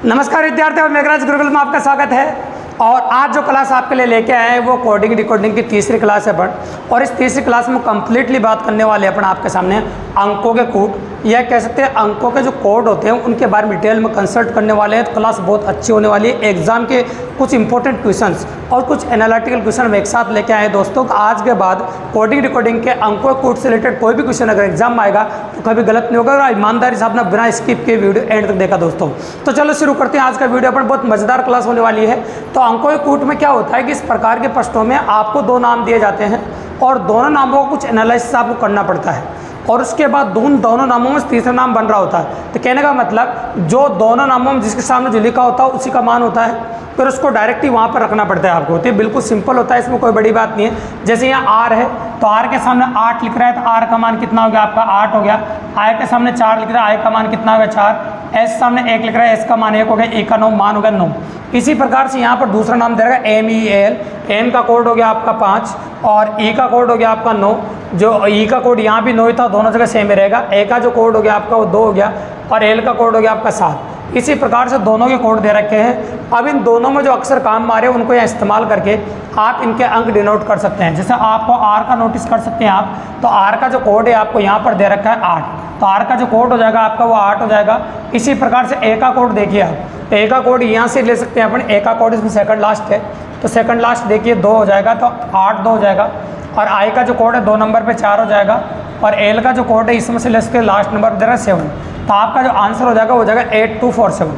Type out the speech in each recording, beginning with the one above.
नमस्कार विद्यार्थियों, मेघराज गुरुकुल में आपका स्वागत है। और आज जो क्लास आपके लिए लेके आए हैं वो कोडिंग डिकोडिंग की तीसरी क्लास है और इस तीसरी क्लास में कंप्लीटली बात करने वाले हैं आपके सामने अंकों के कूट या कह सकते हैं अंकों के जो कोड होते हैं उनके बारे में डिटेल में कंसल्ट करने वाले हैं। तो क्लास बहुत अच्छी होने वाली है। एग्जाम के कुछ इंपॉर्टेंट क्वेश्चंस और कुछ एनालिटिकल क्वेश्चन हम एक साथ लेके आए हैं दोस्तों। आज के बाद कोडिंग डिकोडिंग के अंकों के कूट से रिलेटेड कोई भी क्वेश्चन अगर एग्जाम में आएगा तो कभी गलत नहीं होगा और ईमानदारी से अपना बिना स्किप के वीडियो एंड तक देखा दोस्तों। तो चलो शुरू करते हैं आज का वीडियो। अपन बहुत मजेदार क्लास होने वाली है। तो अंकों के कूट में क्या होता है कि इस प्रकार के प्रश्नों में आपको दो नाम दिए जाते हैं और दोनों नामों का कुछ एनालिसिस आपको करना पड़ता है और उसके बाद दोनों नामों में तीसरा नाम बन रहा होता है। तो कहने का मतलब जो दोनों नामों में जिसके सामने जो लिखा होता है उसी का मान होता है, फिर उसको डायरेक्टली वहाँ पर रखना पड़ता है आपको। तो बिल्कुल सिंपल होता है, इसमें कोई बड़ी बात नहीं है। जैसे यहाँ आर है तो आर के सामने 8 लिख रहा है तो आर का मान कितना हो गया आपका 8 हो गया। आई के सामने 4 लिख रहा है, आई का मान कितना हो गया 4। एस सामने 1 लिख रहा है, एस का मान 1 हो गया, ए का 9 मान हो गया 9। इसी प्रकार से यहाँ पर दूसरा नाम दे रहा है MEL। एम का कोड हो गया आपका 5 और ई का कोड हो गया आपका 9। जो ई का कोड यहाँ भी 9 ही था, दोनों जगह सेम ही रहेगा। ए का जो कोड हो गया आपका वो 2 हो गया और एल का कोड हो गया आपका 7। इसी प्रकार से दोनों के कोड दे रखे हैं। अब इन दोनों में जो अक्सर काम मारे उनको यहाँ इस्तेमाल करके आप इनके अंक डिनोट कर सकते हैं। जैसे आपको आर का नोटिस कर सकते हैं आप, तो आर का जो कोड है आपको यहाँ पर दे रखा है 8, तो आर का जो कोड हो जाएगा आपका वो 8 हो जाएगा। इसी प्रकार से ए का कोड देखिए आप, तो ए का कोड यहाँ से ले सकते हैं अपन। ए का कोड इसमें सेकंड लास्ट है तो सेकंड लास्ट देखिए 2 हो जाएगा, तो 8 2 हो जाएगा। और आई का जो कोड है 2 नंबर पे 4 हो जाएगा और एल का जो कोड है इसमें से ले सकते हैं लास्ट नंबर दे रहा है 7। तो आपका जो आंसर हो जाएगा वो जाएगा 8247।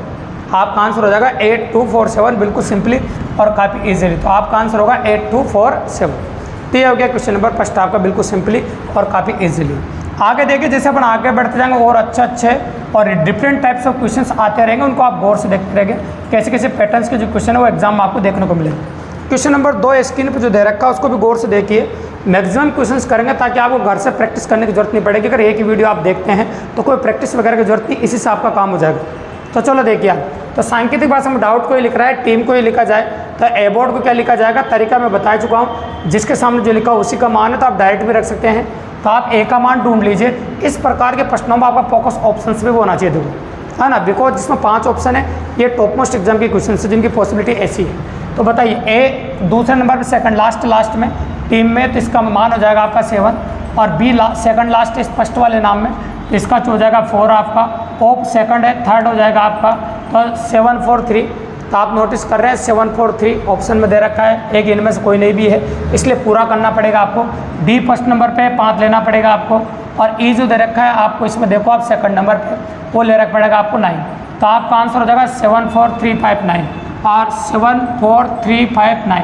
आपका आंसर हो जाएगा 8247, बिल्कुल सिंपली और काफ़ी इजीली। तो आपका आंसर होगा 8247। तो ये हो गया क्वेश्चन नंबर फर्स्ट आपका, बिल्कुल सिंपली और काफ़ी इजीली। आगे देखिए, जैसे अपन आगे बढ़ते जाएंगे और अच्छे और डिफरेंट टाइप्स ऑफ क्वेश्चंस आते रहेंगे, उनको आप गौर से देखते रहेंगे कैसे कैसे पैटर्न्स के जो क्वेश्चन है वो एग्जाम में आपको देखने को मिलेगा। क्वेश्चन नंबर 2 स्क्रीन पर जो दे रखा है उसको भी गौर से देखिए। मैक्सिमम क्वेश्चंस करेंगे ताकि आपको घर से प्रैक्टिस करने की जरूरत नहीं पड़ेगी। अगर एक ही वीडियो आप देखते हैं तो कोई प्रैक्टिस वगैरह की जरूरत नहीं, इसी से आपका काम हो जाएगा। तो चलो देखिए आप, तो सांकेतिक भाषा में डाउट को ही लिख रहा है, टीम को ही लिखा जाए तो एबोर्ड को क्या लिखा जाएगा, तरीका मैं बता चुका हूँ। जिसके सामने जो लिखा उसी का मान है तो आप डायरेक्ट भी रख सकते हैं। तो आप ए का मान ढूंढ लीजिए। इस प्रकार के प्रश्नों में आपका फोकस ऑप्शन भी होना चाहिए, देखो है ना, बिकॉज जिसमें 5 ऑप्शन है ये टॉप मोस्ट एग्जाम की क्वेश्चन है जिनकी पॉसिबिलिटी ऐसी है। तो बताइए ए दूसरे नंबर पर सेकंड लास्ट में टीम में, तो इसका मान हो जाएगा आपका 7 और बी सेकंड लास्ट फर्स्ट वाले नाम में तो इसका हो जाएगा 4 आपका। ओप सेकंड है, थर्ड हो जाएगा आपका तो 7 4 3। तो आप नोटिस कर रहे हैं 7 4 3 ऑप्शन में दे रखा है, एक इनमें से कोई नहीं भी है इसलिए पूरा करना पड़ेगा आपको। डी फर्स्ट नंबर पे 5 लेना पड़ेगा आपको और ई जो दे रखा है आपको इसमें देखो आप सेकंड नंबर पे वो ले रखा पड़ेगा आपको 9। तो आपका आंसर हो जाएगा 7 4 3 5 9 और 7 4 3 5 9।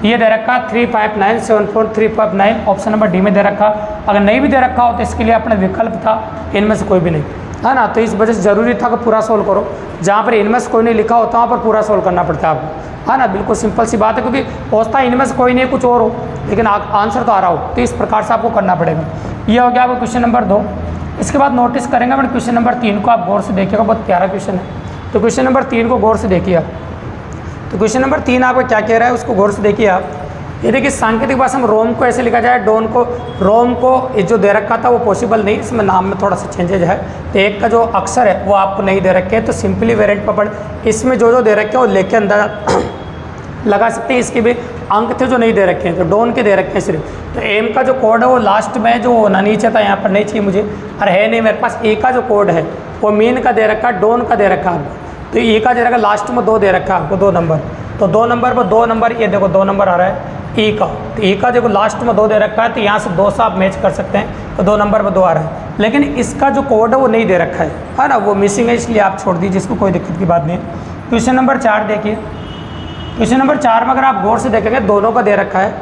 ये दे रखा 3 5 9 7 4 3 5 9 ऑप्शन नंबर डी में दे रखा। अगर नहीं भी दे रखा हो तो इसके लिए अपना विकल्प था, इनमें से कोई भी नहीं है ना। तो इस वजह से ज़रूरी था कि पूरा सोल्व करो। जहाँ पर इनमें से कोई नहीं लिखा होता वहाँ पर पूरा सोल्व करना पड़ता है आपको, है ना। बिल्कुल सिंपल सी बात है, क्योंकि होता इनमें से कोई नहीं कुछ और हो लेकिन आंसर तो आ रहा हो, तो इस प्रकार से आपको करना पड़ेगा। ये हो गया आपका क्वेश्चन नंबर 2। इसके बाद नोटिस करेंगे अपन क्वेश्चन नंबर 3 को, आप गौर से देखिएगा, बहुत प्यारा क्वेश्चन है। तो क्वेश्चन नंबर 3 को गौर से देखिए आप। तो क्वेश्चन नंबर 3 आपको क्या कह रहा है उसको गौर से देखिए आप। ये देखिए सांकेतिक भाषा में रोम को ऐसे लिखा जाए, डोन को रोम को, ये जो दे रखा था वो पॉसिबल नहीं, इसमें नाम में थोड़ा सा चेंजेज है। तो एक का जो अक्षर है वो आपको नहीं दे रखे हैं, तो सिंपली वेरिएंट पर पढ़ इसमें जो दे रखे हैं वो लेके अंदर लगा सकते हैं। इसके भी अंक थे जो नहीं दे रखे हैं, तो डोन के दे रखे हैं सिर्फ। तो एम का जो कोड है वो लास्ट में जो होना नीचे था यहाँ पर नहीं चाहिए मुझे, और है नहीं मेरे पास। ए का जो कोड है वो मीन का दे रखा, डोन का दे रखा आपको। तो ए का दे रखा लास्ट में 2 दे रखा है आपको, 2 नंबर। तो 2 नंबर पर 2 नंबर, ये देखो 2 नंबर आ रहा है ई का। तो ई का देखो लास्ट में 2 दे रखा है, तो यहाँ से 2 से आप मैच कर सकते हैं। तो 2 नंबर पर 2 आ रहा है, लेकिन इसका जो कोड है वो नहीं दे रखा है ना, वो मिसिंग है, इसलिए आप छोड़ दीजिए इसको, कोई दिक्कत की बात नहीं है। क्वेश्चन नंबर 4 देखिए। क्वेश्चन नंबर 4 में अगर आप गौर से देखेंगे दोनों का दे रखा है,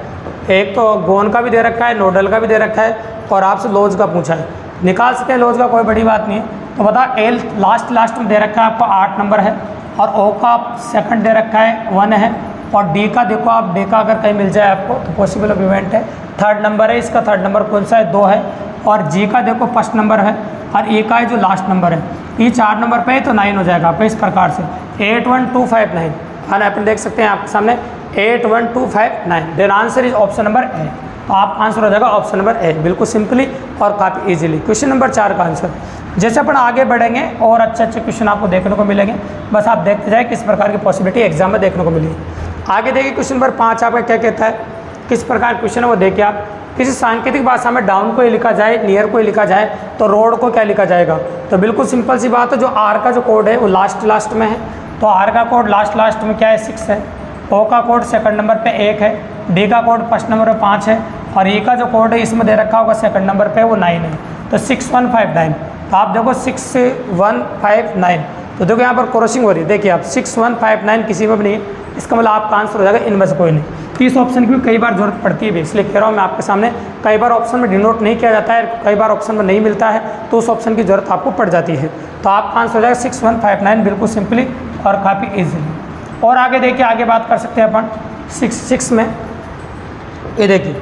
एक तो गोन का भी दे रखा है, नोडल का भी दे रखा है और आपसे लॉज का पूछा है। निकाल सकते हैं लॉज का, कोई बड़ी बात नहीं है। तो बता एल लास्ट में दे रखा है आपको 8 नंबर है और ओ का सेकंड दे रखा है 1 है और डी का देखो आप, डी का अगर कहीं मिल जाए आपको तो पॉसिबल ऑफ इवेंट है, थर्ड नंबर है, इसका थर्ड नंबर कौन सा है 2 है और जी का देखो फर्स्ट नंबर है और ए का है जो लास्ट नंबर है, ये 4 नंबर पे है तो 9 हो जाएगा आपका। इस प्रकार से 8 1 2 5 9 है ना, अपन देख सकते हैं आपके सामने 8 1 2 5 9। Then answer is option number A. तो आपका आंसर हो जाएगा ऑप्शन नंबर ए, बिल्कुल सिंपली और काफ़ी इजीली। क्वेश्चन नंबर 4 का आंसर। जैसे अपन आगे बढ़ेंगे और अच्छे अच्छे क्वेश्चन आपको देखने को मिलेंगे, बस आप देखते जाए किस प्रकार की पॉसिबिलिटी एग्जाम में देखने को मिलेगी। आगे देखिए क्वेश्चन नंबर 5 आपका क्या कहता है, किस प्रकार क्वेश्चन है वो देखिए आप। किसी सांकेतिक भाषा में डाउन को ही लिखा जाए, नियर को ही लिखा जाए, तो रोड को क्या लिखा जाएगा। तो बिल्कुल सिंपल सी बात है, जो आर का जो कोड है वो लास्ट में है, तो आर का कोड लास्ट में क्या है 6 है, ओ का कोड सेकंड नंबर पे 1 है, डी का कोड फर्स्ट नंबर पे 5 है, और ई का जो कोड है इसमें दे रखा होगा सेकंड नंबर पे वो 9 है, तो 6159। तो आप देखो 6159, तो देखो यहाँ पर क्रॉसिंग हो रही है, देखिए आप 6159 किसी में भी नहीं है, इसका मतलब आपका आंसर हो जाएगा इनमें से कोई नहीं। तो इस ऑप्शन की भी कई बार जरूरत पड़ती है भी, इसलिए कह रहा हूँ मैं आपके सामने, कई बार ऑप्शन में डिनोट नहीं किया जाता है, कई बार ऑप्शन में नहीं मिलता है, तो उस ऑप्शन की जरूरत आपको पड़ जाती है। तो आपका आंसर हो जाएगा 6159, बिल्कुल सिंपली और काफ़ी ईजिली। और आगे देखिए, आगे बात कर सकते हैं अपन 6 में, ये देखिए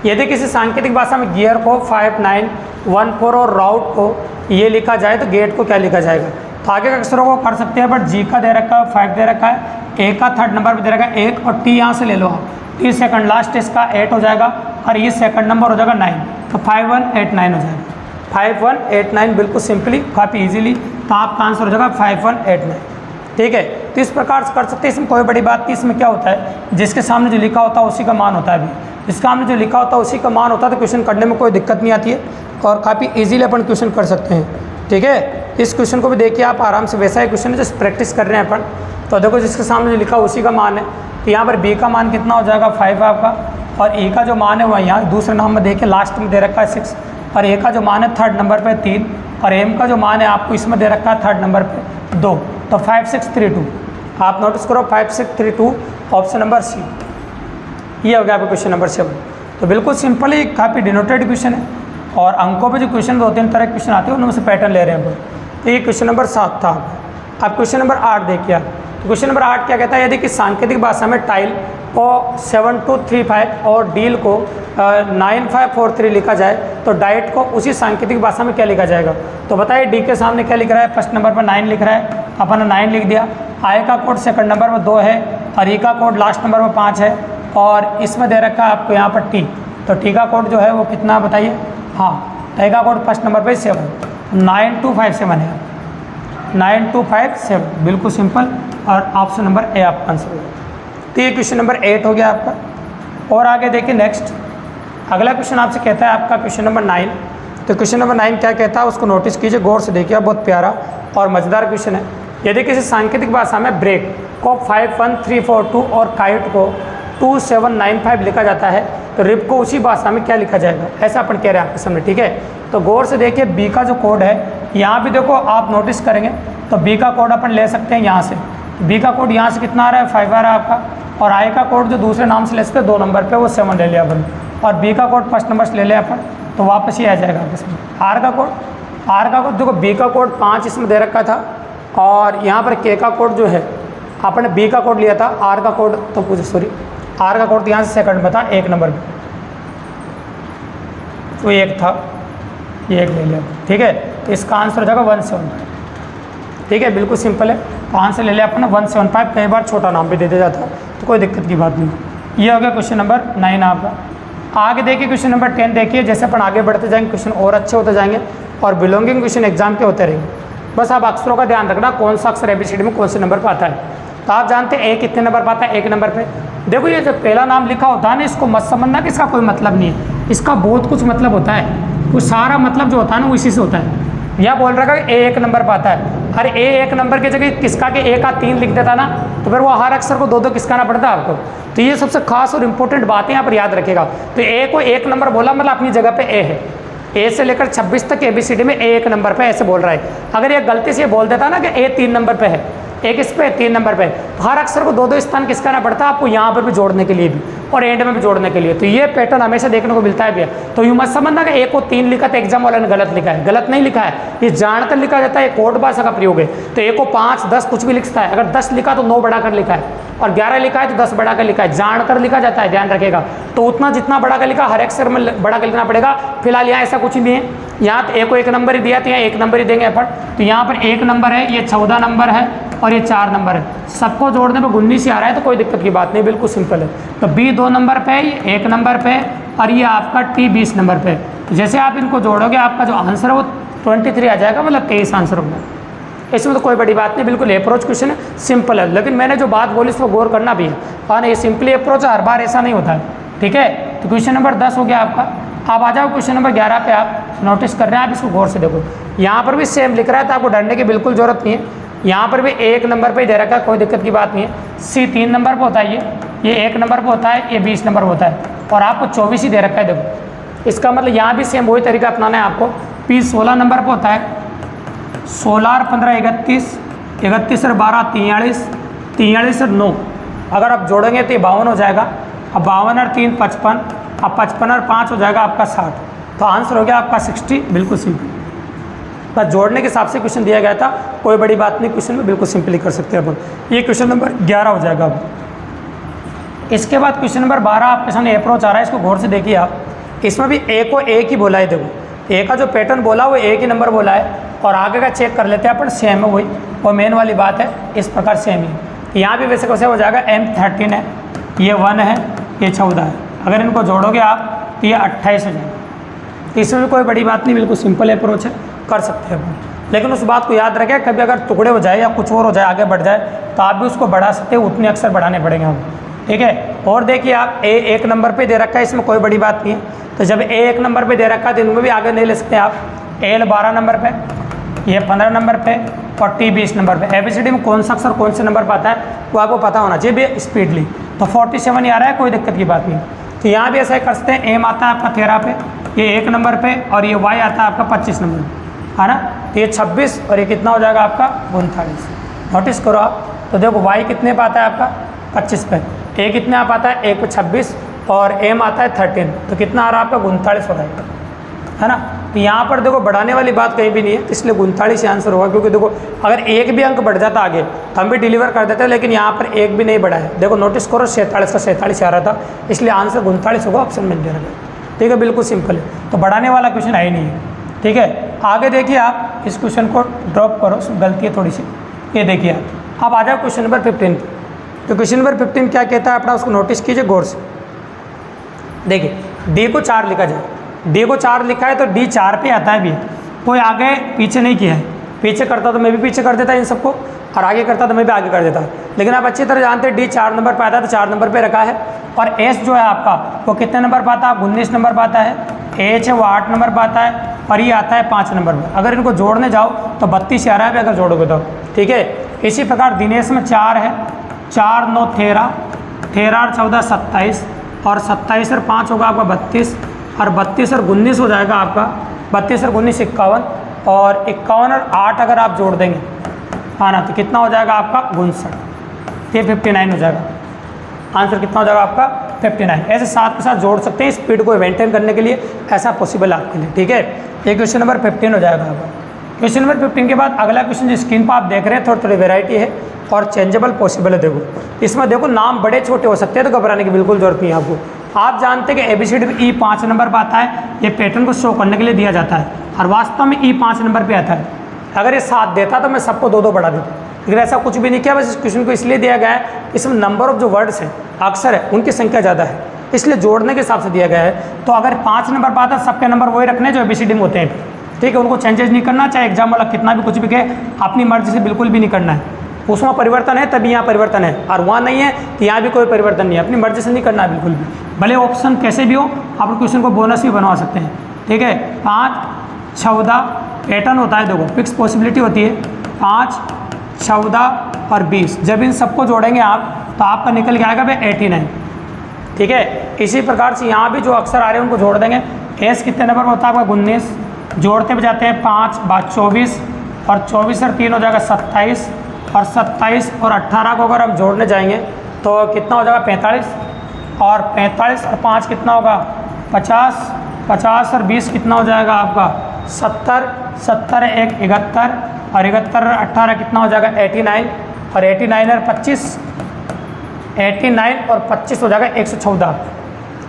यदि किसी सांकेतिक भाषा में गियर को 5914 और राउट को ये लिखा जाए तो गेट को क्या लिखा जाएगा। तो आगे के अक्षरों को कर सकते हैं, बट जी का दे रखा है 5 दे रखा है, ए का थर्ड नंबर पे दे रखा है 1, और टी यहाँ से ले लो आप, टी सेकंड लास्ट इसका 8 हो जाएगा, और ये सेकंड नंबर हो जाएगा 9, तो 5189 हो जाएगा, 5189 बिल्कुल सिंपली काफ़ी इजीली। तो आपका आंसर हो जाएगा 5189, ठीक है। तो इस प्रकार से कर सकते हैं, इसमें कोई बड़ी बात नहीं। इसमें क्या होता है, जिसके सामने जो लिखा होता है उसी का मान होता है, अभी जिसके सामने जो लिखा होता है उसी का मान होता है, तो क्वेश्चन करने में कोई दिक्कत नहीं आती है और काफ़ी इजीली अपन क्वेश्चन कर सकते हैं, ठीक है। इस क्वेश्चन को भी देखिए आप आराम से, वैसा ही क्वेश्चन है जैसे प्रैक्टिस कर रहे हैं अपन। तो देखो जिसके सामने जो लिखा उसी का मान है, तो यहाँ पर बी का मान कितना हो जाएगा 5 आपका, और ए का जो मान है वह यहाँ दूसरे नाम में देखिए लास्ट में दे रखा है 6, और ए का जो मान है थर्ड नंबर पे 3, और एम का जो मान है आपको इसमें दे रखा है थर्ड नंबर पे 2, तो 5632। आप नोटिस करो 5632, ऑप्शन नंबर सी, ये हो गया आपका क्वेश्चन नंबर 7। तो बिल्कुल सिंपल ही काफ़ी डिनोटेड क्वेश्चन है, और अंकों पे जो क्वेश्चन 2-3 तरह के क्वेश्चन आते हैं उनमें से पैटर्न ले रहे हैं अपन। तो ये क्वेश्चन नंबर 7 था। अब क्वेश्चन नंबर 8 देखिए आप। तो क्वेश्चन नंबर 8 क्या कहता है, यदि कि सांकेतिक भाषा में टाइल को 7235 और डील को 9543 लिखा जाए तो डाइट को उसी सांकेतिक भाषा में क्या लिखा जाएगा। तो बताइए डी के सामने क्या लिख रहा है, फर्स्ट नंबर पर 9 लिख रहा है, अपन ने 9 लिख दिया, आई का कोड सेकंड नंबर पर 2 है, और ई का कोड लास्ट नंबर पर 5 है, और इसमें दे रखा है आपको यहाँ पर टी, तो टी का कोड जो है वो कितना बताइए, हाँ टी का कोड फर्स्ट नंबर पर 7, 9257 है, 9257, बिल्कुल सिंपल, और ऑप्शन नंबर ए आपका आंसर होगा। तो ये क्वेश्चन नंबर 8 हो गया आपका। और आगे देखिए नेक्स्ट, अगला क्वेश्चन आपसे कहता है आपका क्वेश्चन नंबर 9। तो क्वेश्चन नंबर 9 क्या कहता है उसको नोटिस कीजिए, गौर से देखिए, बहुत प्यारा और मज़ेदार क्वेश्चन है। यदि किसी सांकेतिक भाषा में ब्रेक को 51342 और काइट को 2795 लिखा जाता है तो रिप को उसी भाषा में क्या लिखा जाएगा, ऐसा अपन कह रहे हैं आपके सामने, ठीक है। तो गौर से देखिए बी का जो कोड है, यहाँ भी देखो आप नोटिस करेंगे तो बी का कोड अपन ले सकते हैं यहाँ से, बी का कोड यहाँ से कितना आ रहा है 5 आ रहा है आपका, और आई का कोड जो दूसरे नाम से ले सकते हैं 2 नंबर पे वो 7 ले लिया अपन, और बी का कोड फर्स्ट नंबर से ले लिया अपन, तो वापस ही आ जाएगा आपके सामने। आर का कोड देखो, बी का कोड 5 इसमें दे रखा था, और यहाँ पर के का कोड जो है आपने बी का कोड लिया था, आर का कोड तो सॉरी आर का कोड यहाँ से सेकंड में था 1 नंबर पे, तो 1 था, ये 1 ले लिया, ठीक है। तो इसका आंसर हो जाएगा 175, ठीक है, बिल्कुल सिंपल है। तो आंसर ले लिया अपना 175, कई बार छोटा नाम भी दे दिया जाता है, तो कोई दिक्कत की बात नहीं। ये हो गया क्वेश्चन नंबर 9 आपका। आगे देखिए क्वेश्चन नंबर 10 देखिए, जैसे अपन आगे बढ़ते जाएंगे क्वेश्चन और अच्छे होते जाएंगे, और बिलोंगिंग क्वेश्चन एग्जाम के होते रहेंगे। बस आप अक्षरों का ध्यान रखना, कौन सा अक्षर एबीसीडी में कौन से नंबर पर आता है। तो आप जानते हैं ए कितने नंबर पर आता है, 1 नंबर पे। देखो ये जो पहला नाम लिखा होता है ना, इसको मत समझना कि इसका कोई मतलब नहीं है, इसका बहुत कुछ मतलब होता है, वो सारा मतलब जो होता है ना वो इसी से होता है। यह बोल रहा है कि ए 1 नंबर पर आता है, अरे ए 1 नंबर की जगह किसका के ए का 3 लिख देता ना, तो फिर वो हर अक्षर को 2-2 किसकाना पड़ता है आपको। तो ये सबसे खास और इंपॉर्टेंट बातें यहाँ पर याद रखेगा। तो ए को 1 नंबर बोला मतलब अपनी जगह पे ए है, ए से लेकर 26 तक एबीसीडी में ए 1 नंबर पे ऐसे बोल रहा है। अगर ये गलती से बोल देता ना कि ए 3 नंबर पे है, एक इस पे 3 नंबर पे, तो हर अक्षर को 2-2 स्थान किसका ना पड़ता है आपको, यहाँ पर भी जोड़ने के लिए भी और एंड में भी जोड़ने के लिए। तो ये पैटर्न हमेशा देखने को मिलता है भैया। तो यूँ मत समझना कि ए को 3 लिखा तो एग्जाम वाले ने गलत लिखा है, गलत नहीं लिखा है, ये जानकर लिखा जाता है, कोड भाषा का प्रयोग है। तो ए को 5, 10 कुछ भी लिखता है, अगर 10 लिखा तो 9 बढ़ाकर लिखा है, और 11 लिखा है तो 10 बढ़ाकर लिखा है, जानकर लिखा जाता है, ध्यान रखेगा। तो उतना जितना बढ़ाकर लिखा हर अक्षर में बढ़ाकर लिखना पड़ेगा। फिलहाल यहाँ ऐसा कुछ नहीं है, यहाँ तो एक को 1 नंबर ही दिया, तो यहाँ 1 नंबर ही देंगे अपन। तो यहाँ पर 1 नंबर है, ये 14 नंबर है और ये 4 नंबर है। सबको जोड़ने पर 19 ही आ रहा है, तो कोई दिक्कत की बात नहीं, बिल्कुल सिंपल है। तो बी 2 नंबर पे, ये 1 नंबर पे और ये आपका टी 20 नंबर पे। तो जैसे आप इनको जोड़ोगे आपका जो आंसर है वो 23 आ जाएगा, मतलब 23 आंसर होगा। इसमें तो कोई बड़ी बात नहीं, बिल्कुल अप्रोच क्वेश्चन है, सिंपल है। लेकिन मैंने जो बात बोली उसको गौर करना भी है। हाँ, ये सिंपली अप्रोच है, हर बार ऐसा नहीं होता है, ठीक है। तो क्वेश्चन नंबर 10 हो गया आपका। आप आ जाओ क्वेश्चन नंबर 11 पे। आप नोटिस कर रहे हैं, आप इसको गौर से देखो। यहाँ पर भी सेम लिख रहा है, तो आपको डरने की बिल्कुल जरूरत नहीं है। यहाँ पर भी 1 नंबर पे ही दे रखा है, कोई दिक्कत की बात नहीं है। सी 3 नंबर पे होता है, ये 1 नंबर पे होता है, ये 20 नंबर पे होता है और आपको 24 ही दे रखा है। देखो इसका मतलब यहाँ भी सेम वही तरीका अपनाना है आपको। पी 16 नंबर पे होता है, 16 और 15 31, 31 और 12 43, 43 और 9 अगर आप जोड़ेंगे तो ये 52 हो जाएगा। अब 52 और 3 55, अब 55 और 5 हो जाएगा आपका 60। तो आंसर हो गया आपका 60, बिल्कुल सिंपल। बस जोड़ने के हिसाब से क्वेश्चन दिया गया था, कोई बड़ी बात नहीं, क्वेश्चन में बिल्कुल सिंपली कर सकते हैं अपन। ये क्वेश्चन नंबर 11 हो जाएगा। अब इसके बाद क्वेश्चन नंबर 12 आपके सामने अप्रोच आ रहा है, इसको गौर से देखिए आप। इसमें भी ए को एक ही बोला है। देखो ए का जो पैटर्न बोला वो एक ही नंबर बोला है और आगे का चेक कर लेते हैं अपन, सेम है वही, वो मेन वाली बात है। इस प्रकार सेम ही यहाँ भी वैसे कैसे हो जाएगा, M13 है, ये 1 है, ये 14 है। अगर इनको जोड़ोगे आप तो ये 28 हो जाएगा। तो इसमें भी कोई बड़ी बात नहीं, बिल्कुल सिंपल अप्रोच है, कर सकते हैं अपन। लेकिन उस बात को याद रखें, कभी अगर टुकड़े हो जाए या कुछ और हो जाए, आगे बढ़ जाए, तो आप भी उसको बढ़ा सकते हैं, उतने अक्सर बढ़ाने पड़ेंगे हम, ठीक है। और देखिए आप ए 1 नंबर पे दे रखा है, इसमें कोई बड़ी बात नहीं है। तो जब ए 1 नंबर पे दे रखा है तो इनमें भी आगे नहीं ले सकते आप। एल 12 नंबर पे, ये 15 नंबर पे और टी 20 नंबर पे। एबीसीडी में कौन सा अक्षर कौन से नंबर पर आता है वो आपको पता होना चाहिए स्पीडली। तो 47 ही आ रहा है, कोई दिक्कत की बात नहीं। तो यहाँ भी ऐसा ही कर सकते हैं, एम आता है आपका 13 पे, ये 1 नंबर पे और ये वाई आता है आपका 25 नंबर पे, है ना। तो ये 26 और ये कितना हो जाएगा आपका 39। नोटिस करो आप, तो देखो वाई कितने पे आता है आपका 25 पे, ए कितने आप आता है 1 पे 26 और एम आता है 13, तो कितना आ रहा है आपका 39 हो जाएगा, है ना। तो यहाँ पर देखो बढ़ाने वाली बात कहीं भी नहीं है, इसलिए 39 आंसर होगा। क्योंकि देखो अगर एक भी अंक बढ़ जाता आगे तो हम भी डिलीवर कर देते हैं, लेकिन यहाँ पर एक भी नहीं बढ़ा है। देखो नोटिस करो 47 का 47 आ रहा था, इसलिए आंसर 39 होगा, ऑप्शन में दे रहा है, ठीक है, बिल्कुल सिंपल है। तो बढ़ाने वाला क्वेश्चन है ही नहीं है, ठीक है। आगे देखिए आप, इस क्वेश्चन को ड्रॉप करो, गलती है थोड़ी सी। ये देखिए आप आ जाओ क्वेश्चन नंबर 15। तो क्वेश्चन नंबर 15 क्या कहता है अपना, उसको नोटिस कीजिए गौर से। देखिए डी को 4 लिखा जाए, डी को 4 लिखा है तो डी 4 पे आता है भी, कोई आगे पीछे नहीं किया है। पीछे करता तो मैं भी पीछे कर देता इन सबको, और आगे करता तो मैं भी आगे कर देता। लेकिन आप अच्छी तरह जानते हैं डी 4 नंबर पर आता है, तो 4 नंबर पे रखा है। और एस जो है आपका वो कितने नंबर पर आता है, 19 नंबर पर आता है। एच है वो 8 नंबर पर आता है और ये आता है 5 नंबर पर। अगर इनको जोड़ने जाओ तो 32 आ रहा है अगर जोड़ोगे तो, ठीक है। इसी प्रकार दिनेश में 4 है, 4 9 13, 13 और 14 27 और 27 और 5 होगा आपका 32 और 32 और 19 हो जाएगा आपका 32 और 19 51 और 51 और 8 अगर आप जोड़ देंगे, हाँ ना, तो कितना हो जाएगा आपका 59, ये 59 हो जाएगा। आंसर कितना हो जाएगा आपका 59। ऐसे साथ के साथ जोड़ सकते हैं, स्पीड को मेंटेन करने के लिए ऐसा पॉसिबल है आपके लिए, ठीक है। ये क्वेश्चन नंबर 15 हो जाएगा आपका। क्वेश्चन नंबर 15 के बाद अगला क्वेश्चन जो स्क्रीन पर आप देख रहे हैं, थोड़ी थोड़ी वेराइटी है और चेंजेबल पॉसिबल है। देखो इसमें देखो नाम बड़े छोटे हो सकते हैं, तो घबराने की बिल्कुल जरूरत नहीं है आपको। आप जानते हैं कि एबीसीडी में ई 5 नंबर पर आता है, ये पैटर्न को शो करने के लिए दिया जाता है और वास्तव में ई 5 नंबर पर आता है। अगर ये 7 देता तो मैं सबको 2-2 बढ़ा देता, लेकिन ऐसा कुछ भी नहीं किया। बस इस क्वेश्चन को इसलिए दिया गया है, इसमें नंबर ऑफ जो वर्ड्स हैं, अक्षर है, उनकी संख्या ज़्यादा है, इसलिए जोड़ने के हिसाब से दिया गया है। तो अगर 5 नंबर पर आता है, सबके नंबर वही रखने जो एबीसीडी में होते हैं, ठीक है। उनको चेंजेस नहीं करना, चाहे एग्जाम वाला कितना भी कुछ भी कहे, अपनी मर्जी से बिल्कुल भी नहीं करना है। उसमें परिवर्तन है तभी यहाँ परिवर्तन है, और वहाँ नहीं है तो यहाँ भी कोई परिवर्तन नहीं है। अपनी मर्जी से नहीं करना है बिल्कुल भी, भले ऑप्शन कैसे भी हो, आप क्वेश्चन को बोनस भी बनवा सकते हैं, ठीक है। 5 14 पैटर्न होता है, देखो फिक्स पॉसिबिलिटी होती है 5 14 और 20। जब इन सबको जोड़ेंगे आप तो आपका निकल के आएगा भाई 89, ठीक है। इसी प्रकार से यहाँ भी जो अक्षर आ रहे हैं उनको जोड़ देंगे। एस कितने नंबर में होता है आपका 19, जोड़ते भी जाते हैं 5 बाद 24 और 24 और 3 हो जाएगा 27 और 27 और 18 को अगर हम जोड़ने जाएंगे तो कितना हो जाएगा 45 और 45 और 5 कितना होगा 50, 50 और 20 कितना हो जाएगा आपका 70, 70 1 71 और 71 और 18 कितना हो जाएगा 89 और 89 और 25, 89 और 25 हो जाएगा 114,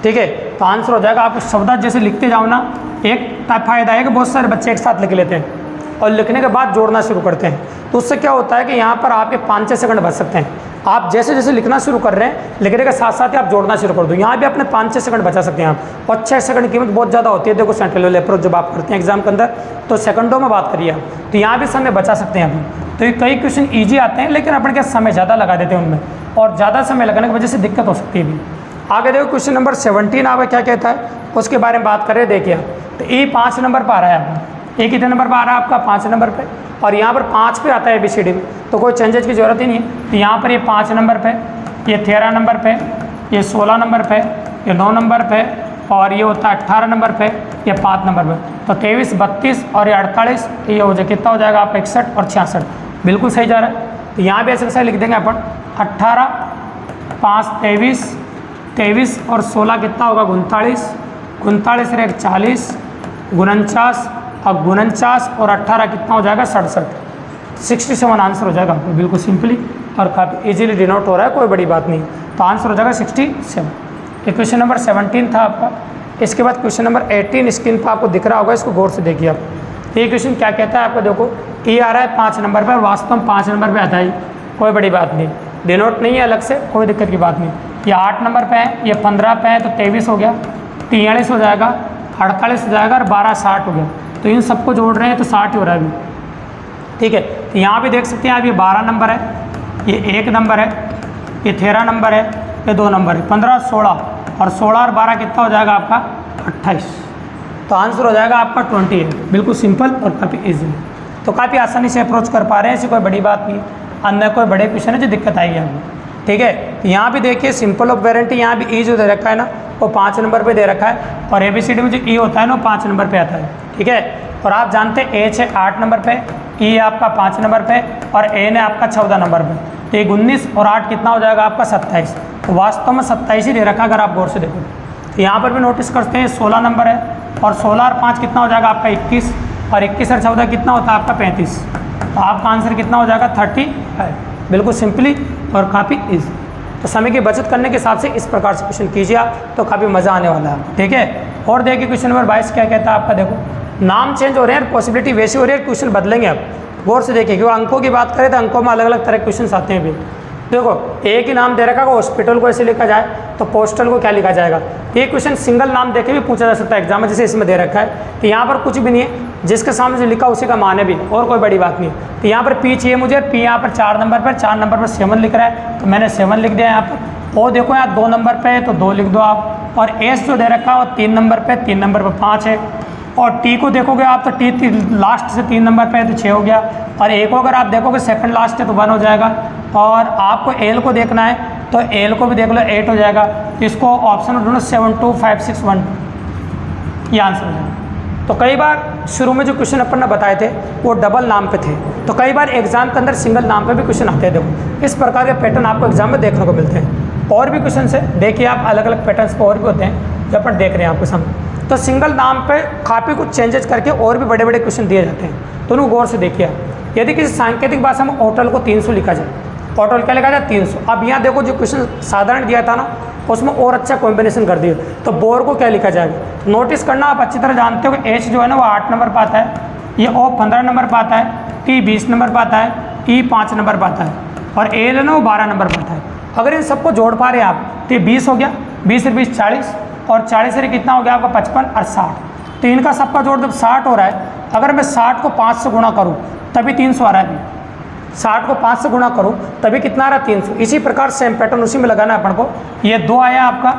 ठीक है। तो आंसर हो जाएगा, आप 14 जैसे लिखते जाओ ना एक फ़ायदा है कि बहुत सारे बच्चे एक साथ लिख लेते हैं और लिखने के बाद जोड़ना शुरू करते हैं, तो उससे क्या होता है कि यहाँ पर आपके 5-6 सेकंड बच सकते हैं। आप जैसे जैसे लिखना शुरू कर रहे हैं, लिखने के साथ साथ ही आप जोड़ना शुरू कर दो, यहाँ भी अपने 5-6 सेकंड बचा सकते हैं आप। और 6 सेकंड की कीमत बहुत ज़्यादा होती है। देखो सेंट्रल लेवल अप्रोच जब आप करते हैं एग्जाम के अंदर, तो सेकंडों में बात करिए आप, तो यहाँ भी समय बचा सकते हैं अपन। तो ये कई क्वेश्चन ईजी आते हैं, लेकिन अपन क्या समय ज़्यादा लगा देते हैं उनमें, और ज़्यादा समय लगाने की वजह से दिक्कत हो सकती है भी। आगे देखो क्वेश्चन नंबर 17 आप क्या कहता है, उसके बारे में बात करें। देखिए तो ये 5 नंबर पर आ रहा है आपका, ये कितने नंबर पर आ रहा है आपका, 5 नंबर पे, और यहाँ पर 5 पे आता है ABCD में, तो कोई चेंजेस की ज़रूरत ही नहीं है। तो यहाँ पर ये 5 नंबर पे, ये 13 नंबर पे, ये 16 नंबर पे, ये 9 नंबर पे, और ये होता है 18 नंबर पे, ये 5 नंबर पे। तो 23, 32 और ये 48, ये हो जाए कितना हो जाएगा आप 61 और 66, बिल्कुल सही जा रहा है। तो यहाँ भी ऐसे लिख देंगे अपन 18, 5 23, 23 और 16 कितना होगा 39, 39 रे 40, 49 और 49 और 18 कितना हो जाएगा 67, 67 आंसर हो जाएगा आपको, बिल्कुल सिंपली और काफ़ी इजीली डिनोट हो रहा है, कोई बड़ी बात नहीं। तो आंसर हो जाएगा 67। ये क्वेश्चन नंबर 17 था आपका। इसके बाद क्वेश्चन नंबर 18 स्क्रीन पर आपको दिख रहा होगा, इसको गौर से देखिए आप। ये क्वेश्चन क्या कहता है आपको, देखो ये आ रहा है 5 नंबर पर, वास्तव में 5 नंबर पर आता है, कोई बड़ी बात नहीं, डिनोट नहीं है अलग से, कोई दिक्कत की बात नहीं। ये 8 नंबर पे है, ये 15 पे है, तो 23 हो गया, 43 हो जाएगा, 48 हो जाएगा और 12 60 हो गया। तो इन सबको जोड़ रहे हैं तो 60 हो रहा है अभी, ठीक है। तो यहाँ भी देख सकते हैं आप, ये 12 नंबर है, ये 1 नंबर है, ये 13 नंबर है, ये 2 नंबर है, 15 16 और 16 और 12 कितना हो जाएगा आपका 28। तो आंसर हो जाएगा आपका 28, बिल्कुल सिंपल और काफ़ी ईजी। तो काफ़ी आसानी से अप्रोच कर पा रहे हैं, ऐसी कोई बड़ी बात नहीं है। अन्य कोई बड़े क्वेश्चन है जो दिक्कत आएगी आपको, ठीक है। तो यहाँ भी देखिए सिंपल ऑफ वेरिएंटी, यहाँ भी ई जो दे रखा है ना वो 5 नंबर पे दे रखा है, और ABCD में जो ई होता है ना वो 5 नंबर पे आता है, ठीक है। और आप जानते हैं एच है 8 नंबर पे, ई आपका 5 नंबर पे, और एन है आपका 14 नंबर पे। तो ये 19 और 8 कितना हो जाएगा आपका 27। तो वास्तव में 27 ही दे रखा अगर आप गौर से देखो। तो यहाँ पर भी नोटिस करते हैं 16 नंबर है, और 16 और 5 कितना हो जाएगा आपका 21, और 21 और 14 कितना होता है आपका 35। तो आपका आंसर कितना हो जाएगा 35, बिल्कुल सिंपली और काफ़ी ईजी। तो समय की बचत करने के हिसाब से इस प्रकार से क्वेश्चन कीजिए आप, तो काफ़ी मज़ा आने वाला है, ठीक है। और देखिए क्वेश्चन नंबर 22 क्या कहता है आपका, देखो नाम चेंज हो रहे हैं, पॉसिबिलिटी वैसी हो रही है, क्वेश्चन बदलेंगे आप, गौर से देखिए। क्योंकि अंकों की बात करें तो अंकों में अलग अलग तरह के क्वेश्चन आते हैं भी। देखो एक ही नाम दे रखा है, हॉस्पिटल को ऐसे लिखा जाए तो पोस्टल को क्या लिखा जाएगा। ये क्वेश्चन सिंगल नाम देके भी पूछा जा सकता है एग्जाम में, जैसे इसमें दे रखा है। तो यहाँ पर कुछ भी नहीं है, जिसके सामने जो लिखा उसी का मान है भी, और कोई बड़ी बात नहीं है। तो यहाँ पर पी चाहिए मुझे, पी यहाँ पर 4 नंबर पर, 4 नंबर पर 7 लिख रहा है, तो मैंने 7 लिख दिया यहाँ पर। और देखो यहाँ 2 नंबर पे है तो 2 लिख दो आप, और एस जो दे रखा है वो 3 नंबर पे, 3 नंबर पर 5 है। और टी को देखोगे आप तो टी लास्ट से 3 नंबर पे है तो 6 हो गया, और ए को अगर आप देखोगे सेकंड लास्ट है तो 1 हो जाएगा। और आपको एल को देखना है तो एल को भी देख लो 8 हो जाएगा। इसको ऑप्शन में ढूंढो 7 2 5 6 1, ये आंसर हो जाएगा। तो कई बार शुरू में जो क्वेश्चन अपन ने बताए थे वो डबल नाम पे थे, तो कई बार एग्जाम के अंदर सिंगल नाम पे भी क्वेश्चन आते हैं। देखो इस प्रकार के पैटर्न आपको एग्जाम में देखने को मिलते हैं। और भी क्वेश्चन से देखिए आप, अलग अलग पैटर्न्स पर और भी होते हैं जो अपन देख रहे हैं आपके सामने। तो सिंगल नाम पे काफ़ी कुछ चेंजेस करके और भी बड़े बड़े क्वेश्चन दिए जाते हैं, तो उनको गौर से देखिए आप। यदि किसी सांकेतिक भाषा में होटल को 300 लिखा जाए, होटल क्या लिखा जाए 300। अब यहाँ देखो जो क्वेश्चन साधारण दिया था ना उसमें और अच्छा कॉम्बिनेशन कर दिया, तो बोर को क्या लिखा जाएगा। नोटिस करना आप अच्छी तरह जानते हो कि एच जो है ना वो 8 नंबर पर आता है, ये ओ 15 नंबर पर आता है, टी 20 नंबर पर आता है, ई 5 नंबर पर आता है, और एल है ना वो 12 नंबर पर आता है। अगर इन सबको जोड़ पा रहे हैं आप तो ये 20 हो गया, 20 से 20 40, और 40 से कितना हो गया आपका 55 और 60। तो इनका सबका जोड़ जब 60 हो रहा है, अगर मैं 60 को 5 से गुणा करूँ तभी 300 आ रहा है। 60 को 5 से गुणा करूँ तभी कितना आ रहा है 300। इसी प्रकार सेम पैटर्न उसी में लगाना है अपन को। ये 2 आया आपका,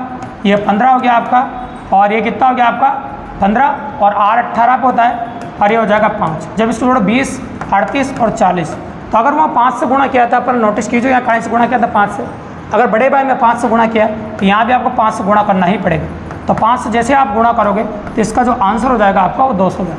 ये 15 हो गया आपका, और ये कितना हो गया आपका 15, और R 18 पे होता है, और ये हो जाएगा 5। जब इसको जोड़ो 20 38 और 40, तो अगर वहाँ 5 से गुणा किया था अपन, नोटिस कीजिए यहाँ कहाँ से गुणा किया था 5 से। अगर बड़े भाई में 5 से गुणा किया तो यहाँ भी आपको 5 से गुणा करना ही पड़ेगा। तो 5 से जैसे आप गुणा करोगे तो इसका जो आंसर हो जाएगा आपका वो 200 होगा।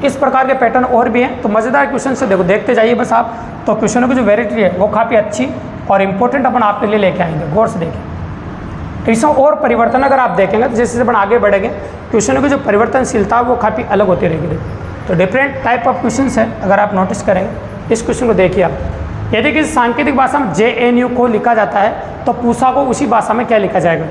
इस प्रकार के पैटर्न और भी हैं, तो मज़ेदार क्वेश्चन से देखो देखते जाइए बस आप। तो क्वेश्चनों की जो वेराइटी है वो काफ़ी अच्छी और इंपॉर्टेंट अपन आपके लिए लेके आएंगे, गौर से देखिए। तो इसमें और परिवर्तन अगर आप देखेंगे तो जैसे अपन आगे बढ़ेंगे क्वेश्चनों की जो परिवर्तनशीलता है वो काफ़ी अलग होती रहेगी। तो डिफरेंट टाइप ऑफ क्वेश्चन है, अगर आप नोटिस करेंगे इस क्वेश्चन को देखिए आप। यदि किसी सांकेतिक भाषा में JNU को लिखा जाता है तो पूसा को उसी भाषा में क्या लिखा जाएगा।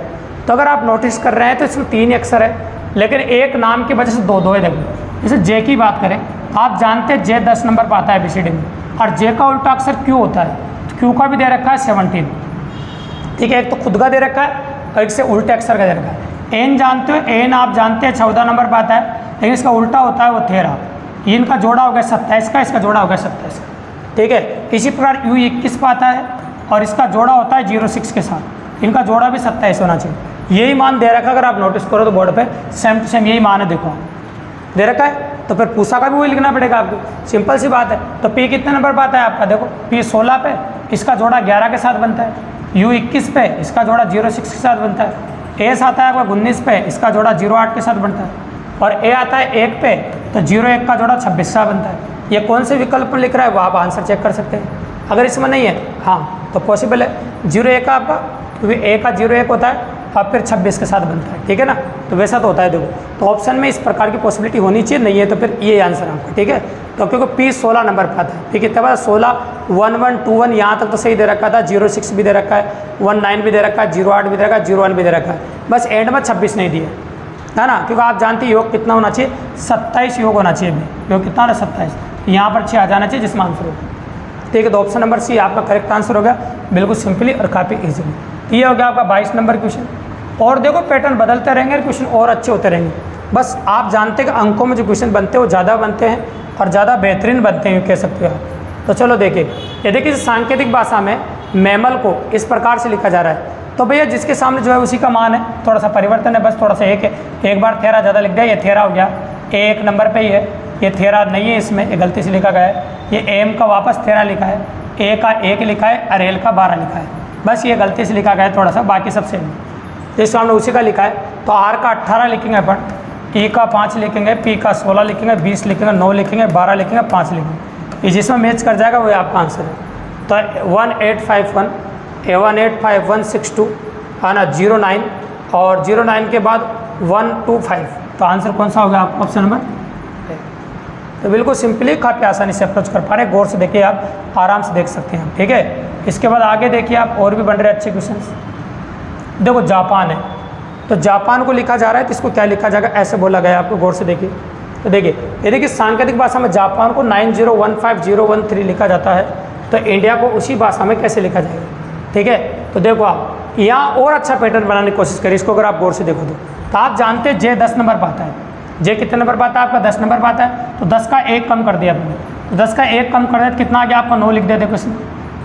तो अगर आप नोटिस कर रहे हैं तो इसमें 3 अक्षर है, लेकिन एक नाम की वजह से दो दो है। देखो जैसे जे की बात करें, आप जानते हैं जे 10 नंबर पर आता है ABCD में, और जे का उल्टा अक्सर क्यू होता है, तो क्यू का भी दे रखा है 17। ठीक है, एक तो खुद का दे रखा है और एक से उल्टे अक्षर का दे रखा है। एन जानते हो, एन आप जानते हैं 14 नंबर पर आता है, लेकिन इसका उल्टा होता है वो 13। इनका जोड़ा हो गया 27 का, इसका जोड़ा हो गया 27 का। ठीक है, इसी प्रकार यू 21 पर आता है और इसका जोड़ा होता है 06 के साथ, इनका जोड़ा भी 27 होना चाहिए। यही मान दे रखा, अगर आप नोटिस करो तो बोर्ड पे सेम टू सेम यही मान है। देखो दे रखा है, तो फिर पूसा का भी वही लिखना पड़ेगा आपको, सिंपल सी बात है। तो पी कितने नंबर पर आता है आपका, देखो पी 16 पे, इसका जोड़ा 11 के साथ बनता है। यू 21 पे, इसका जोड़ा 06 के साथ बनता है। एस आता है आपका 19 पे, इसका जोड़ा 08 के साथ बनता है। और ए आता है 1 पे, तो 01 का जोड़ा 26 से बनता है। ये कौन से विकल्प में लिख रहा है वो आप आंसर चेक कर सकते हैं। अगर इसमें नहीं है हाँ तो पॉसिबल है 01 का आपका, क्योंकि ए का 01 होता है और फिर 26 के साथ बनता है। ठीक है ना, तो वैसा तो होता है। देखो तो ऑप्शन में इस प्रकार की पॉसिबिलिटी होनी चाहिए, नहीं है तो फिर ये आंसर आपका। ठीक है, तो क्योंकि पी 16 नंबर पर आता है। ठीक है, तब 16 1121 यहाँ तक तो सही दे रखा था, 06 भी दे रखा है, 19 भी दे रखा है, 08 भी दे रखा है, 01 भी दे रखा है, बस एंड में 26 नहीं दिया है ना, क्योंकि आप जानते हैं योग कितना होना चाहिए, 27 योग होना चाहिए। योग कितना होना 27, तो यहाँ पर 6 आ जाना चाहिए जिसमें आंसर होगा। ठीक है, तो ऑप्शन नंबर सी आपका करेक्ट आंसर होगा, बिल्कुल सिंपली और काफ़ी ईजिली। ये हो गया आपका 22 नंबर क्वेश्चन। और देखो पैटर्न बदलते रहेंगे, क्वेश्चन और अच्छे होते रहेंगे। बस आप जानते हैं कि अंकों में जो क्वेश्चन बनते हैं वो ज़्यादा बनते हैं और ज़्यादा बेहतरीन बनते हैं, कह सकते हो आप। तो चलो देखिए, ये देखिए सांकेतिक भाषा में मैमल को इस प्रकार से लिखा जा रहा है, तो भैया जिसके सामने जो है उसी का मान है, थोड़ा सा परिवर्तन है, बस थोड़ा सा एक है। एक बार 13 ज़्यादा लिख दिया, ये 13 हो गया, एक नंबर पे ही है, ये 13 नहीं है, इसमें ये गलती से लिखा गया है। ये एम का वापस 13 लिखा है, ए का 1 लिखा है और एल का 12 लिखा है, बस ये गलती से लिखा गया है थोड़ा सा, बाकी सब सेम है। जिस सामने उसी का लिखा है, तो आर का 18 लिखेंगे अपन, ई का 5 लिखेंगे, पी का 16 लिखेंगे, 20 लिखेंगे, 9 लिखेंगे, 12 लिखेंगे, 5 लिखेंगे। ये जिसमें मैच कर जाएगा वही आपका आंसर है। तो 1851 185162 है ना, 09 और 09 के बाद 125, तो आंसर कौन सा होगा आपका, ऑप्शन नंबर। तो बिल्कुल सिंपली काफ़ी आसानी से अप्रोच कर पा रहे हैं, गौर से देखिए आप, आराम से देख सकते हैं। ठीक है, इसके बाद आगे देखिए आप, और भी बन रहे अच्छे क्वेश्चंस। देखो जापान है, तो जापान को लिखा जा रहा है, तो इसको क्या लिखा जाएगा, ऐसे बोला गया आपको, गौर से देखिए। तो देखिए ये देखिए सांकेतिक भाषा में जापान को 9015013 लिखा जाता है, तो इंडिया को उसी भाषा में कैसे लिखा जाएगा। ठीक है, तो देखो आप यहाँ और अच्छा पैटर्न बनाने की कोशिश करिए, इसको अगर आप गौर से देखो तो आप जानते हैं जे 10 नंबर पर आता है। जे कितने नंबर पर आता है आपका, 10 नंबर पर आता है, तो 10 का 1 कम कर दिया आपने, तो 10 का 1 कम कर दिया तो कितना आ गया आपका, 9 लिख दिया। देखो इसमें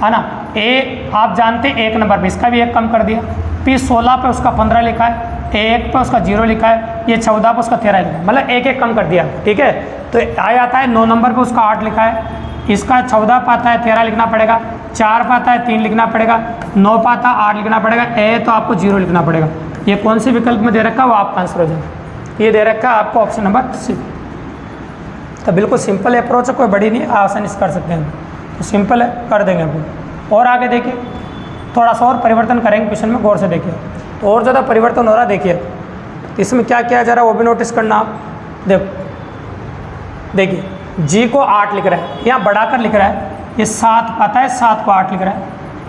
है ना, ए आप जानते हैं 1 नंबर पर, इसका भी 1 कम कर दिया। पी 16 पे उसका 15 लिखा है, ए1 पे उसका 0 लिखा है, ये 14 पे उसका 13 लिखा है, मतलब 1 कम कर दिया। ठीक है, तो आ जाता है 9 नंबर पे उसका 8 लिखा है, इसका 14 पाता है 13 लिखना पड़ेगा, 4 पाता है 3 लिखना पड़ेगा, 9 पाता 8 लिखना पड़ेगा, ए तो आपको 0 लिखना पड़ेगा। ये कौन से विकल्प में दे रखा है वो आपका आंसर हो जाएगा। ये दे रखा है आपको ऑप्शन नंबर सी। तो बिल्कुल सिंपल अप्रोच है, कोई बड़ी नहीं, आसानी से कर सकते हैं, तो सिंपल है, कर देंगे आपको। और आगे देखिए, थोड़ा सा और परिवर्तन करेंगे क्वेश्चन में, गौर से देखिए, तो और ज़्यादा परिवर्तन हो रहा है। देखिए इसमें क्या किया जा रहा है वो भी नोटिस करना आप। देखिए जी को 8 लिख रहा है, यहाँ बढ़ाकर लिख रहा है, ये 7 पाता है, 7 को 8 लिख रहा है,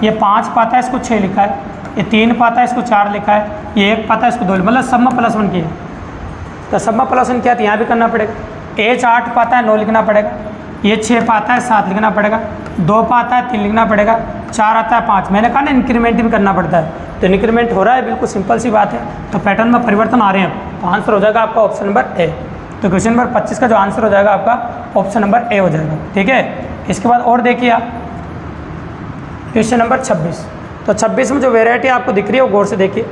ये 5 पाता है, इसको 6 लिखा है, ये 3 पाता है, इसको 4 लिखा है, ये 1 पाता है, इसको 2, मतलब सब में +1 किया। तो सब में +1 किया तो यहाँ भी करना पड़ेगा। एच 8 पाता है, 9 लिखना पड़ेगा, ये 6 पाता है, 7 लिखना पड़ेगा, 2 पाता है, 3 लिखना पड़ेगा, 4 आता है, 5। मैंने कहा ना इंक्रीमेंट भी करना पड़ता है, तो इंक्रीमेंट हो रहा है, बिल्कुल सिंपल सी बात है। तो पैटर्न में परिवर्तन आ रहे हैं, तो आंसर हो जाएगा आपका ऑप्शन नंबर ए। तो क्वेश्चन नंबर 25 का जो आंसर हो जाएगा आपका ऑप्शन नंबर ए हो जाएगा। ठीक है, इसके बाद और देखिए आप क्वेश्चन नंबर 26। तो 26 में जो वेराइटी आपको दिख रही है वो गौर से देखिए,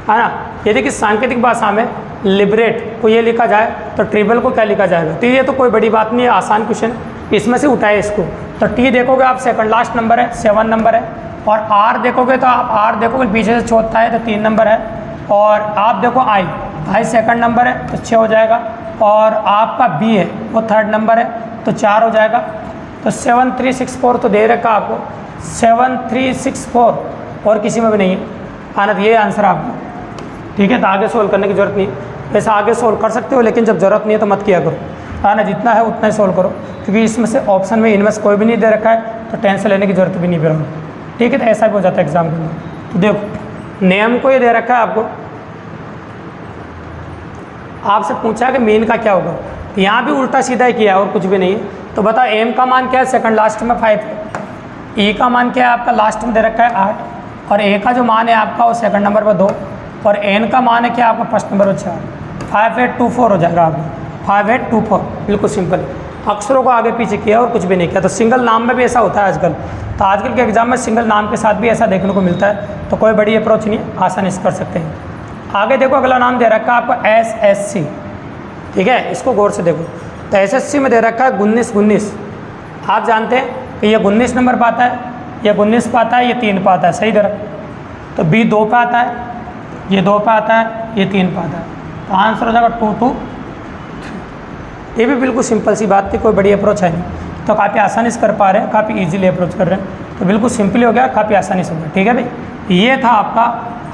है ना। ये देखिए सांकेतिक भाषा में लिबरेट को ये लिखा जाए तो ट्रिबल को क्या लिखा जाएगा। तो ये तो कोई बड़ी बात नहीं है, आसान क्वेश्चन, इसमें से उठाए इसको। तो टी देखोगे आप सेकंड लास्ट नंबर है, 7 नंबर है, और आर देखोगे तो आप आर देखोगे पीछे से चौथा है तो 3 नंबर है, और आप देखो आई सेकंड नंबर है तो 6 हो जाएगा, और आपका बी है वो 3rd नंबर है तो 4 हो जाएगा। तो 7364 तो दे रखा आपको, 7364 और किसी में भी नहीं है आना, ये आंसर आपका। ठीक है, तो आगे सोल्व करने की जरूरत नहीं है, वैसे आगे सोल्व कर सकते हो, लेकिन जब जरूरत नहीं है तो मत किया करो, है ना। जितना है उतना ही सोल्व करो, क्योंकि इसमें से ऑप्शन में इनमें से कोई भी नहीं दे रखा है, तो टेंशन लेने की जरूरत भी नहीं फिर। ठीक है, तो ऐसा भी हो जाता है एग्जाम के अंदर। तो देखो नियम को ये दे रखा है आपको, आपसे पूछा कि मीन का क्या होगा, तो यहाँ भी उल्टा सीधा ही किया और कुछ भी नहीं है। तो बताओ एम का मान क्या है, सेकंड लास्ट में 5 है, ई का मान क्या है आपका लास्ट में दे रखा है 8, और ए का जो मान है आपका वो सेकंड नंबर पर 2, और एन का मान है क्या आपका फर्स्ट नंबर पर 4, 5824 हो जाएगा आपका, 5824, बिल्कुल सिंपल। अक्षरों को आगे पीछे किया और कुछ भी नहीं किया। तो सिंगल नाम में भी ऐसा होता है आजकल, तो आजकल के एग्जाम में सिंगल नाम के साथ भी ऐसा देखने को मिलता है, तो कोई बड़ी अप्रोच नहीं है, आसानी से कर सकते हैं। आगे देखो अगला नाम दे रखा है आपको SSC, ठीक है, इसको गौर से देखो। तो SSC में दे रखा है 19 आप जानते हैं कि ये 19 नंबर पर आता है, ये 19 पे आता है, ये 3 पे आता है, सही दे रखा। तो B 2 पे आता है, ये 2 पे आता है, ये 3 पे आता है, तो आंसर हो जाएगा 2 2 3। ये भी बिल्कुल सिंपल सी बात थी, कोई बड़ी अप्रोच है नहीं, तो काफ़ी आसानी से कर पा रहे हैं, काफ़ी इजीली अप्रोच कर रहे हैं, तो बिल्कुल सिंपली हो गया, काफ़ी आसानी से हो गया, ठीक है भाई। ये था आपका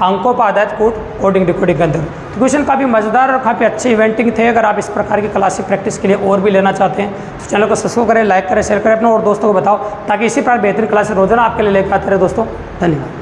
अंकों पर आधारित कोडिंग डिकोडिंग के अंदर। तो क्वेश्चन काफ़ी मज़ेदार और काफ़ी अच्छे इवेंटिंग थे। अगर आप इस प्रकार की क्लासिक प्रैक्टिस के लिए और भी लेना चाहते हैं तो चैनल को सब्सक्राइब करें, लाइक करें, शेयर करें अपने और दोस्तों को बताओ, ताकि इसी प्रकार बेहतरीन क्लासेस रोजाना आपके लिए लेकर आते रहे दोस्तों। धन्यवाद।